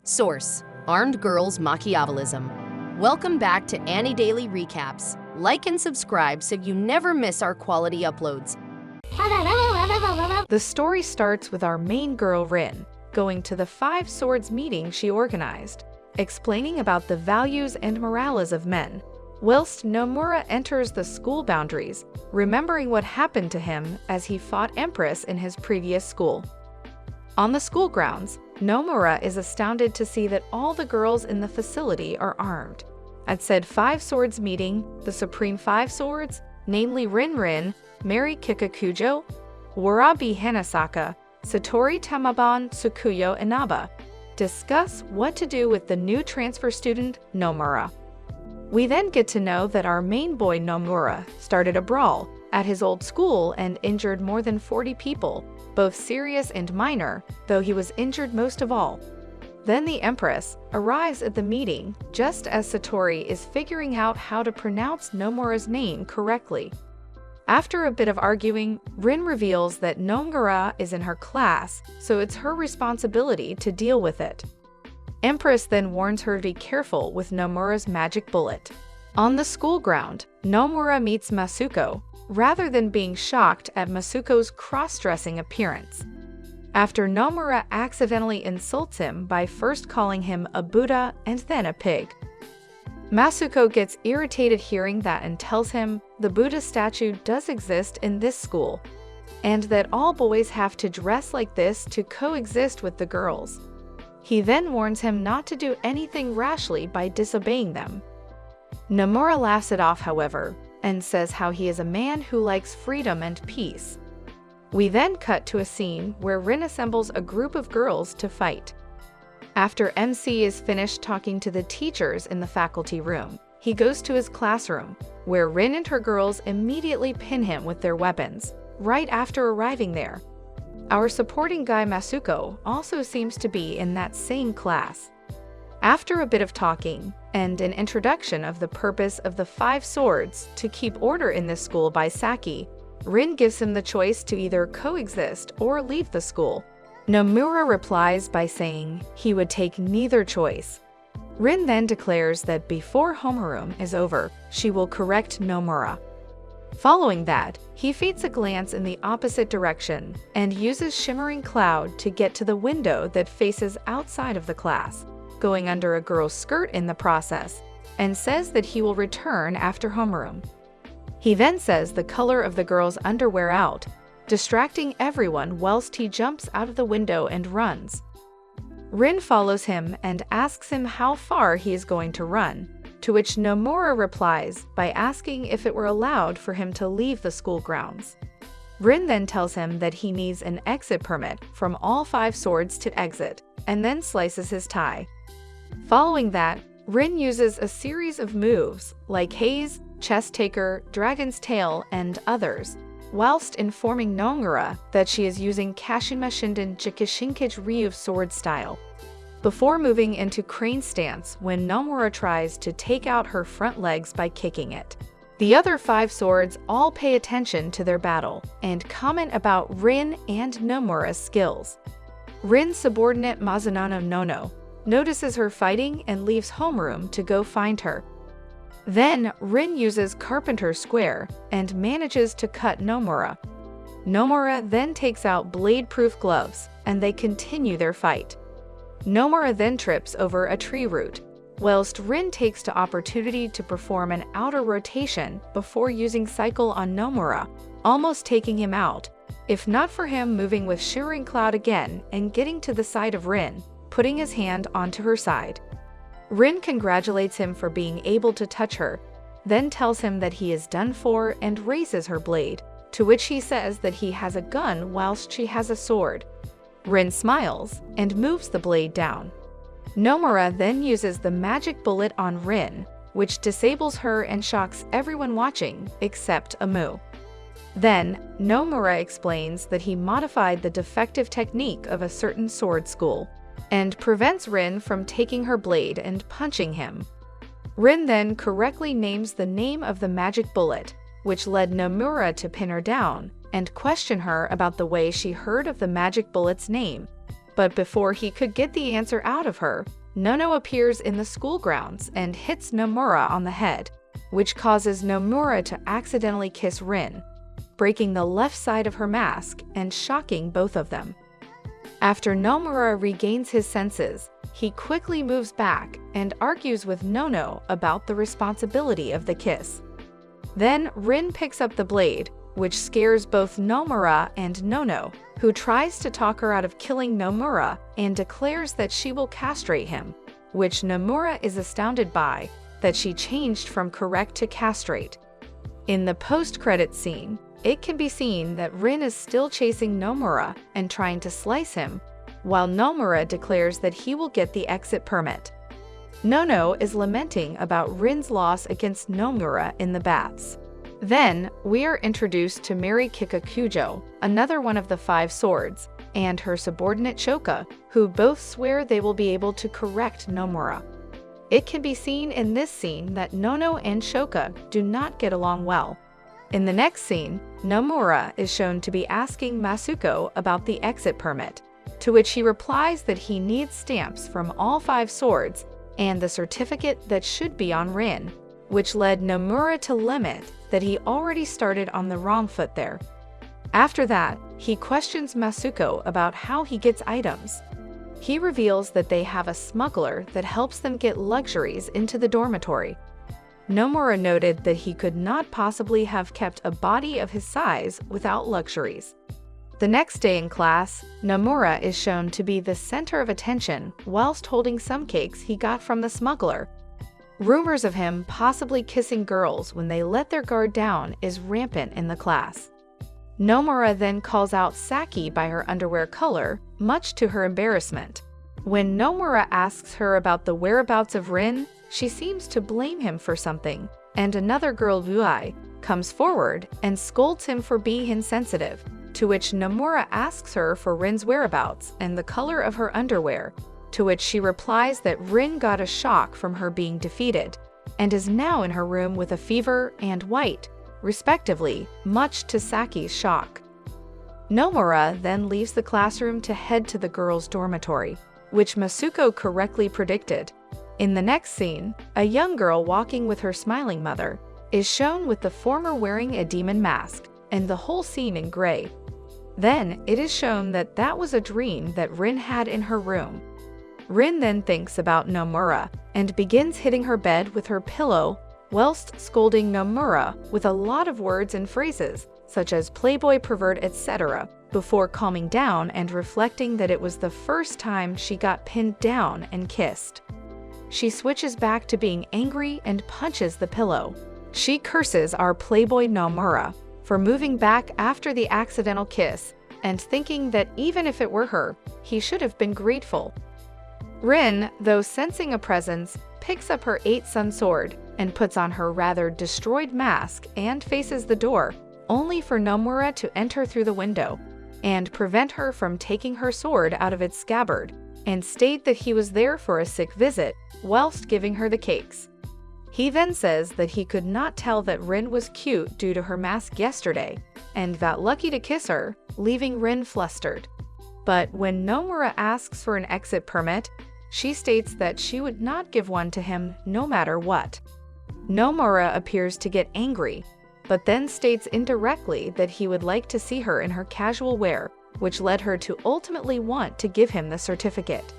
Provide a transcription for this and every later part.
Source: Armed Girls Machiavellism. Welcome back to Annie Daily Recaps. Like and subscribe so you never miss our quality uploads. The story starts with our main girl Rin going to the Five Swords meeting she organized, explaining about the values and morales of men, whilst Nomura enters the school boundaries, remembering what happened to him as he fought Empress in his previous school. On the school grounds, Nomura is astounded to see that all the girls in the facility are armed. At said Five Swords meeting, the Supreme Five Swords, namely Rin, Mary Kikakujo, Warabi Hanasaka, Satori Tamaban Tsukuyo Inaba, discuss what to do with the new transfer student, Nomura. We then get to know that our main boy Nomura started a brawl at his old school and injured more than 40 people, both serious and minor, though he was injured most of all. Then the Empress arrives at the meeting just as Satori is figuring out how to pronounce Nomura's name correctly. After a bit of arguing, Rin reveals that Nomura is in her class, so it's her responsibility to deal with it. Empress then warns her to be careful with Nomura's magic bullet. On the school ground, Nomura meets Masuko, rather than being shocked at Masuko's cross-dressing appearance. After Nomura accidentally insults him by first calling him a Buddha and then a pig. Masuko gets irritated hearing that and tells him the Buddha statue does exist in this school, and that all boys have to dress like this to coexist with the girls. He then warns him not to do anything rashly by disobeying them. Nomura laughs it off, however, and says how he is a man who likes freedom and peace. We then cut to a scene where Rin assembles a group of girls to fight. After MC is finished talking to the teachers in the faculty room, he goes to his classroom, where Rin and her girls immediately pin him with their weapons, right after arriving there. Our supporting guy Masuko also seems to be in that same class. After a bit of talking, and an introduction of the purpose of the Five Swords to keep order in this school by Saki, Rin gives him the choice to either coexist or leave the school. Nomura replies by saying he would take neither choice. Rin then declares that before homeroom is over, she will correct Nomura. Following that, he feeds a glance in the opposite direction and uses Shimmering Cloud to get to the window that faces outside of the class, going under a girl's skirt in the process, and says that he will return after homeroom. He then says the color of the girl's underwear out, distracting everyone whilst he jumps out of the window and runs. Rin follows him and asks him how far he is going to run, to which Nomura replies by asking if it were allowed for him to leave the school grounds. Rin then tells him that he needs an exit permit from all Five Swords to exit, and then slices his tie. Following that, Rin uses a series of moves like Haze, Chest Taker, Dragon's Tail, and others, whilst informing Nomura that she is using Kashima Shinden Jikishinkage Ryu sword style, before moving into crane stance when Nomura tries to take out her front legs by kicking it. The other Five Swords all pay attention to their battle and comment about Rin and Nomura's skills. Rin's subordinate Mazunano Nono notices her fighting and leaves homeroom to go find her. Then Rin uses Carpenter Square and manages to cut Nomura. Nomura then takes out blade-proof gloves and they continue their fight. Nomura then trips over a tree root, whilst Rin takes the opportunity to perform an outer rotation before using Cycle on Nomura, almost taking him out, if not for him moving with Shimmering Cloud again and getting to the side of Rin, putting his hand onto her side. Rin congratulates him for being able to touch her, then tells him that he is done for and raises her blade, to which he says that he has a gun whilst she has a sword. Rin smiles and moves the blade down. Nomura then uses the magic bullet on Rin, which disables her and shocks everyone watching except Amu. Then, Nomura explains that he modified the defective technique of a certain sword school, and prevents Rin from taking her blade and punching him. Rin then correctly names the name of the magic bullet, which led Nomura to pin her down and question her about the way she heard of the magic bullet's name. But before he could get the answer out of her, Nono appears in the school grounds and hits Nomura on the head, which causes Nomura to accidentally kiss Rin, breaking the left side of her mask and shocking both of them. After Nomura regains his senses, he quickly moves back and argues with Nono about the responsibility of the kiss. Then Rin picks up the blade, which scares both Nomura and Nono, who tries to talk her out of killing Nomura and declares that she will castrate him, which Nomura is astounded by, that she changed from correct to castrate. In the post-credits scene, it can be seen that Rin is still chasing Nomura and trying to slice him, while Nomura declares that he will get the exit permit. Nono is lamenting about Rin's loss against Nomura in the baths. Then, we are introduced to Mary Kikakujo, another one of the 5 swords, and her subordinate Choka, who both swear they will be able to correct Nomura. It can be seen in this scene that Nono and Choka do not get along well. In the next scene, Nomura is shown to be asking Masuko about the exit permit, to which he replies that he needs stamps from all 5 swords and the certificate that should be on Rin, which led Nomura to lament that he already started on the wrong foot there. After that, he questions Masuko about how he gets items. He reveals that they have a smuggler that helps them get luxuries into the dormitory. Nomura noted that he could not possibly have kept a body of his size without luxuries. The next day in class, Nomura is shown to be the center of attention whilst holding some cakes he got from the smuggler. Rumors of him possibly kissing girls when they let their guard down is rampant in the class. Nomura then calls out Saki by her underwear color, much to her embarrassment. When Nomura asks her about the whereabouts of Rin, she seems to blame him for something, and another girl, Vuai, comes forward and scolds him for being insensitive, to which Nomura asks her for Rin's whereabouts and the color of her underwear, to which she replies that Rin got a shock from her being defeated, and is now in her room with a fever and white, respectively, much to Saki's shock. Nomura then leaves the classroom to head to the girls' dormitory, which Masuko correctly predicted. In the next scene, a young girl walking with her smiling mother is shown with the former wearing a demon mask, and the whole scene in gray. Then it is shown that that was a dream that Rin had in her room. Rin then thinks about Nomura and begins hitting her bed with her pillow whilst scolding Nomura with a lot of words and phrases, such as playboy, pervert, etc., before calming down and reflecting that it was the first time she got pinned down and kissed. She switches back to being angry and punches the pillow. She curses our playboy Nomura for moving back after the accidental kiss and thinking that even if it were her, he should have been grateful. Rin, though sensing a presence, picks up her 8-sun sword and puts on her rather destroyed mask and faces the door, only for Nomura to enter through the window and prevent her from taking her sword out of its scabbard and state that he was there for a sick visit whilst giving her the cakes. He then says that he could not tell that Rin was cute due to her mask yesterday and got lucky to kiss her, leaving Rin flustered. But when Nomura asks for an exit permit, she states that she would not give one to him no matter what. Nomura appears to get angry, but then states indirectly that he would like to see her in her casual wear, which led her to ultimately want to give him the certificate.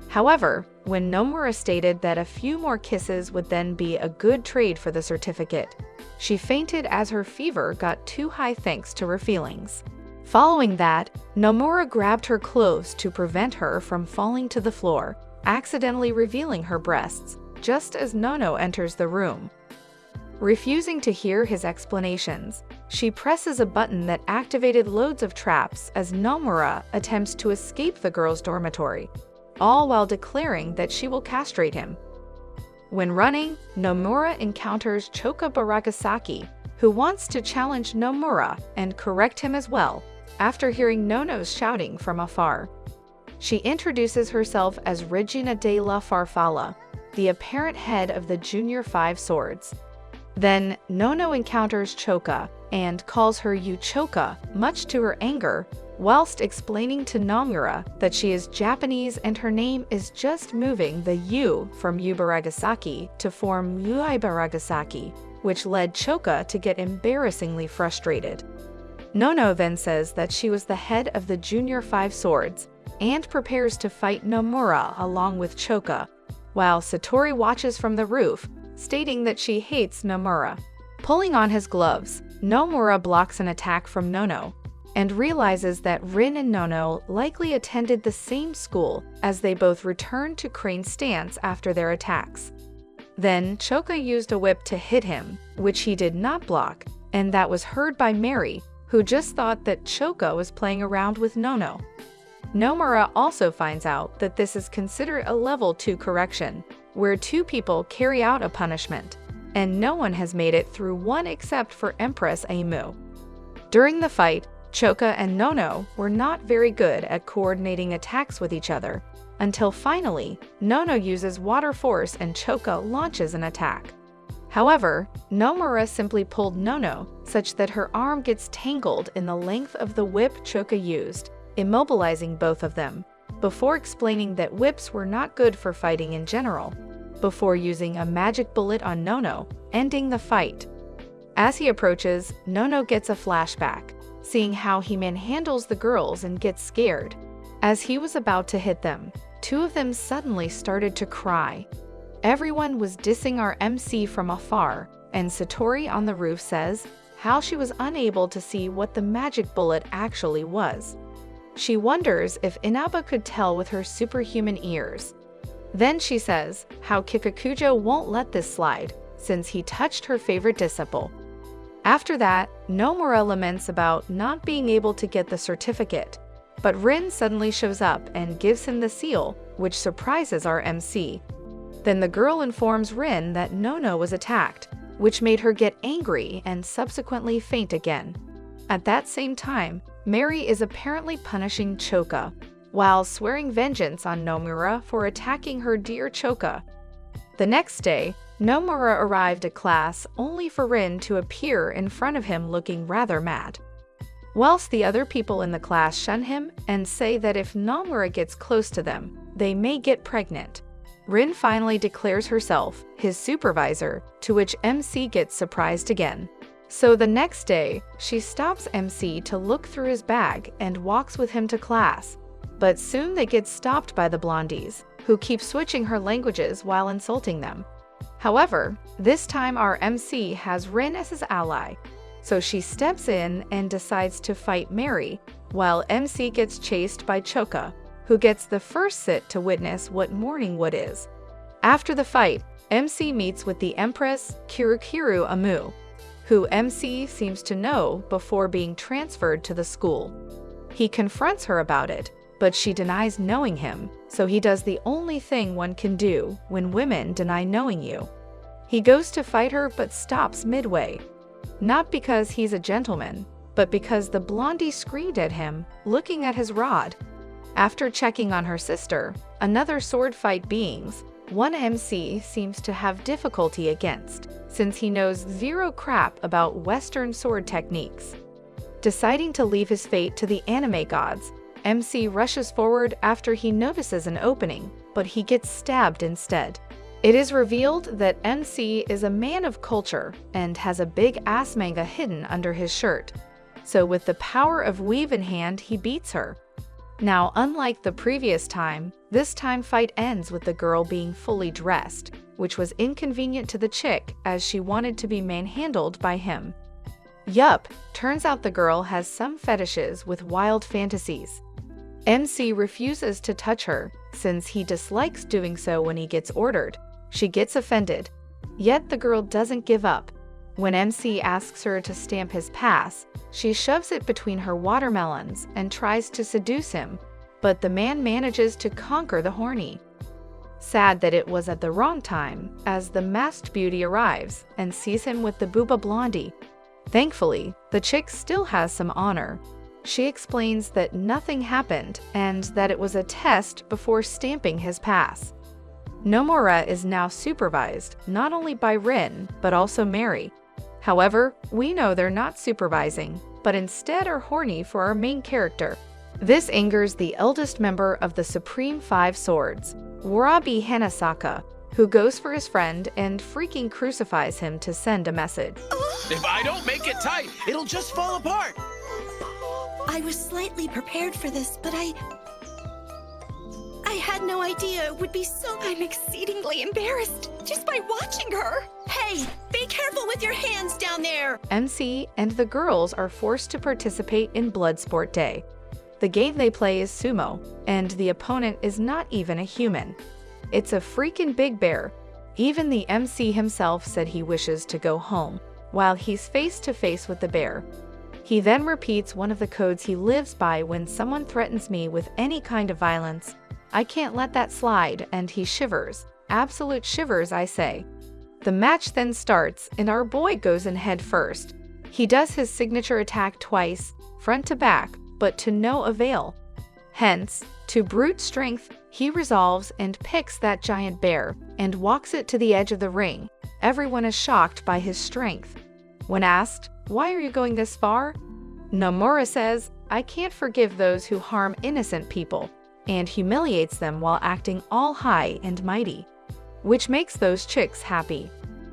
However, when Nomura stated that a few more kisses would then be a good trade for the certificate, she fainted as her fever got too high thanks to her feelings. Following that, Nomura grabbed her clothes to prevent her from falling to the floor, accidentally revealing her breasts, just as Nono enters the room. Refusing to hear his explanations, she presses a button that activated loads of traps as Nomura attempts to escape the girls' dormitory, all while declaring that she will castrate him. When running, Nomura encounters Choka Baragasaki, who wants to challenge Nomura and correct him as well, after hearing Nono's shouting from afar. She introduces herself as Regina de la Farfalla, the apparent head of the Junior 5 Swords. Then Nono encounters Choka and calls her Uchoka, much to her anger, whilst explaining to Nomura that she is Japanese and her name is just moving the U from Yubaragasaki to form Uibaragasaki, which led Choka to get embarrassingly frustrated. Nono then says that she was the head of the Junior Five Swords and prepares to fight Nomura along with Choka, while Satori watches from the roof, stating that she hates Nomura. Pulling on his gloves, Nomura blocks an attack from Nono and realizes that Rin and Nono likely attended the same school as they both returned to Crane's stance after their attacks. Then Choka used a whip to hit him, which he did not block, and that was heard by Mary, who just thought that Choka was playing around with Nono. Nomura also finds out that this is considered a level 2 correction, where 2 people carry out a punishment, and no one has made it through one except for Empress Aimu. During the fight, Choka and Nono were not very good at coordinating attacks with each other, until finally, Nono uses water force and Choka launches an attack. However, Nomura simply pulled Nono such that her arm gets tangled in the length of the whip Choka used, immobilizing both of them, before explaining that whips were not good for fighting in general, before using a magic bullet on Nono, ending the fight. As he approaches, Nono gets a flashback, seeing how he manhandles the girls and gets scared. As he was about to hit them, 2 of them suddenly started to cry. Everyone was dissing our MC from afar, and Satori on the roof says how she was unable to see what the magic bullet actually was. She wonders if Inaba could tell with her superhuman ears. Then she says how Kikakujo won't let this slide, since he touched her favorite disciple. After that, Nomura laments about not being able to get the certificate, but Rin suddenly shows up and gives him the seal, which surprises our MC. Then the girl informs Rin that Nono was attacked, which made her get angry and subsequently faint again. At that same time, Mary is apparently punishing Choka, while swearing vengeance on Nomura for attacking her dear Choka. The next day, Nomura arrived at class only for Rin to appear in front of him looking rather mad. Whilst the other people in the class shun him and say that if Nomura gets close to them, they may get pregnant. Rin finally declares herself his supervisor, to which MC gets surprised again. So the next day, she stops MC to look through his bag and walks with him to class. But soon they get stopped by the blondies, who keep switching her languages while insulting them. However, this time our MC has Rin as his ally, so she steps in and decides to fight Mary, while MC gets chased by Choka, who gets the first sit to witness what Morningwood is. After the fight, MC meets with the Empress Kirukiru Amu, who MC seems to know before being transferred to the school. He confronts her about it, but she denies knowing him, so he does the only thing one can do when women deny knowing you. He goes to fight her but stops midway. Not because he's a gentleman, but because the blondie screamed at him, looking at his rod. After checking on her sister, another sword fight beings, one MC seems to have difficulty against, since he knows zero crap about Western sword techniques. Deciding to leave his fate to the anime gods, MC rushes forward after he notices an opening, but he gets stabbed instead. It is revealed that MC is a man of culture and has a big ass manga hidden under his shirt. So with the power of weave in hand, he beats her. Now, unlike the previous time, this time fight ends with the girl being fully dressed, which was inconvenient to the chick as she wanted to be manhandled by him. Yup, turns out the girl has some fetishes with wild fantasies. MC refuses to touch her, since he dislikes doing so when he gets ordered. She gets offended. Yet the girl doesn't give up. When MC asks her to stamp his pass, she shoves it between her watermelons and tries to seduce him, but the man manages to conquer the horny. Sad that it was at the wrong time, as the masked beauty arrives and sees him with the booba blondie. Thankfully, the chick still has some honor. She explains that nothing happened and that it was a test before stamping his pass. Nomura is now supervised not only by Rin, but also Mary. However, we know they're not supervising, but instead are horny for our main character. This angers the eldest member of the Supreme Five Swords, Warabi Hanasaka, who goes for his friend and freaking crucifies him to send a message. If I don't make it tight, it'll just fall apart. I was slightly prepared for this, but I had no idea it would be so... I'm exceedingly embarrassed just by watching her. Hey, be careful with your hands down there. MC and the girls are forced to participate in Bloodsport Day. The game they play is sumo, and the opponent is not even a human. It's a freaking big bear. Even the MC himself said he wishes to go home, while he's face to face with the bear. He then repeats one of the codes he lives by when someone threatens me with any kind of violence. I can't let that slide, and he shivers. Absolute shivers, I say. The match then starts, and our boy goes in head first. He does his signature attack twice, front to back, but to no avail. Hence, to brute strength, he resolves and picks that giant bear and walks it to the edge of the ring. Everyone is shocked by his strength. When asked, "Why are you going this far?" Nomura says, "I can't forgive those who harm innocent people," and humiliates them while acting all high and mighty, which makes those chicks happy.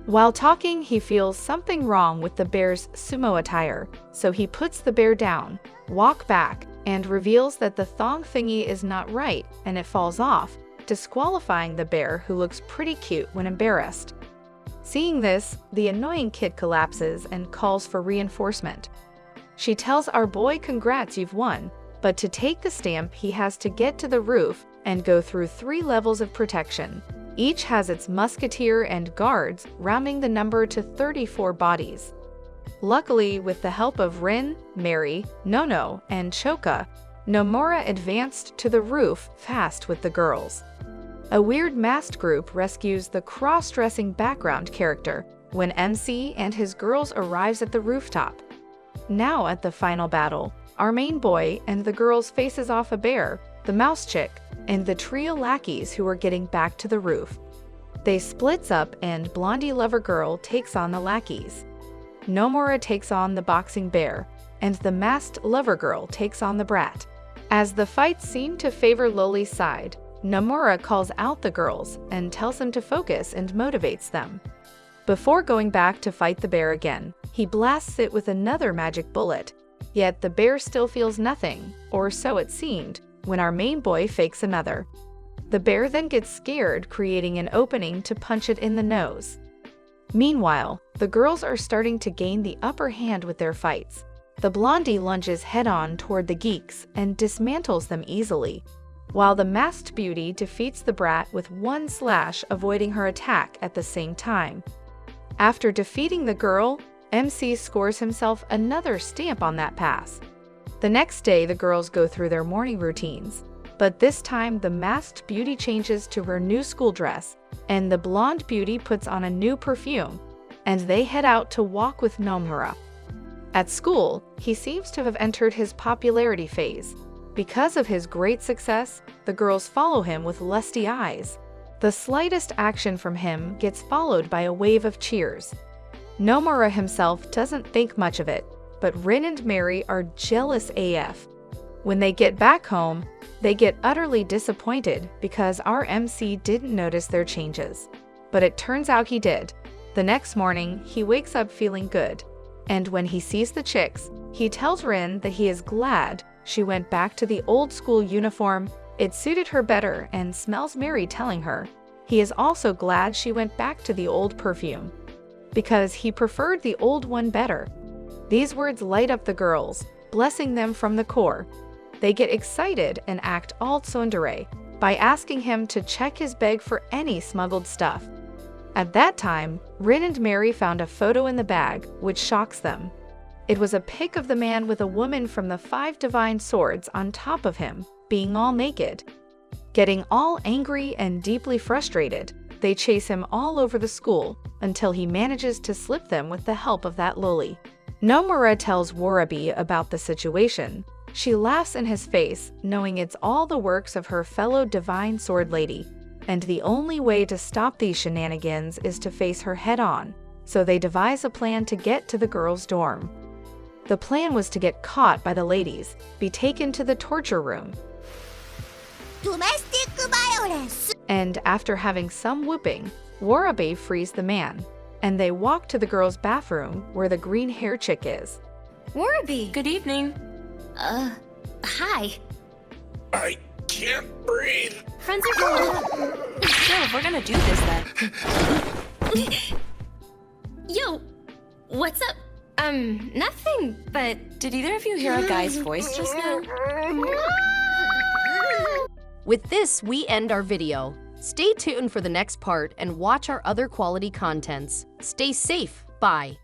While talking, he feels something wrong with the bear's sumo attire, so he puts the bear down, walks back, and reveals that the thong thingy is not right and it falls off, disqualifying the bear, who looks pretty cute when embarrassed. Seeing this, the annoying kid collapses and calls for reinforcement. She tells our boy, "Congrats, you've won," but to take the stamp he has to get to the roof and go through 3 levels of protection. Each has its musketeer and guards, rounding the number to 34 bodies. Luckily, with the help of Rin, Mary, Nono, and Choka, Nomura advanced to the roof fast with the girls. A weird masked group rescues the cross-dressing background character when MC and his girls arrives at the rooftop. Now at the final battle, our main boy and the girls faces off a bear, the mouse chick, and the trio lackeys who are getting back to the roof. They splits up and blondie lover girl takes on the lackeys. Nomura takes on the boxing bear, and the masked lover girl takes on the brat. As the fights seem to favor Loli's side, Nomura calls out the girls and tells them to focus and motivates them. Before going back to fight the bear again, he blasts it with another magic bullet. Yet the bear still feels nothing, or so it seemed, when our main boy fakes another. The bear then gets scared, creating an opening to punch it in the nose. Meanwhile, the girls are starting to gain the upper hand with their fights. The blondie lunges head-on toward the geeks and dismantles them easily, while the masked beauty defeats the brat with one slash, avoiding her attack at the same time. After defeating the girl, MC scores himself another stamp on that pass. The next day, the girls go through their morning routines, but this time the masked beauty changes to her new school dress, and the blonde beauty puts on a new perfume, and they head out to walk with Nomura. At school, he seems to have entered his popularity phase. Because of his great success, the girls follow him with lusty eyes. The slightest action from him gets followed by a wave of cheers. Nomura himself doesn't think much of it, but Rin and Mary are jealous AF. When they get back home, they get utterly disappointed because our MC didn't notice their changes. But it turns out he did. The next morning, he wakes up feeling good. And when he sees the chicks, he tells Rin that he is glad she went back to the old school uniform. It suited her better, and smells Mary telling her he is also glad she went back to the old perfume, because he preferred the old one better. These words light up the girls, blessing them from the core. They get excited and act all tsundere by asking him to check his bag for any smuggled stuff. At that time, Rin and Mary found a photo in the bag, which shocks them. It was a pic of the man with a woman from the 5 divine swords on top of him, being all naked. Getting all angry and deeply frustrated, they chase him all over the school until he manages to slip them with the help of that loli. Nomura tells Warabi about the situation. She laughs in his face, knowing it's all the works of her fellow divine sword lady, and the only way to stop these shenanigans is to face her head-on, so they devise a plan to get to the girls' dorm. The plan was to get caught by the ladies, be taken to the torture room, Domestic violence. and after having some whooping, Warabe frees the man, and they walk to the girl's bathroom where the green hair chick is. Warabe. Good evening. Hi. I can't breathe. Friends are going up. So, if we're gonna do this then. Yo, what's up? Nothing, but Did either of you hear a guy's voice just now? With this, we end our video. Stay tuned for the next part and watch our other quality contents. Stay safe. Bye.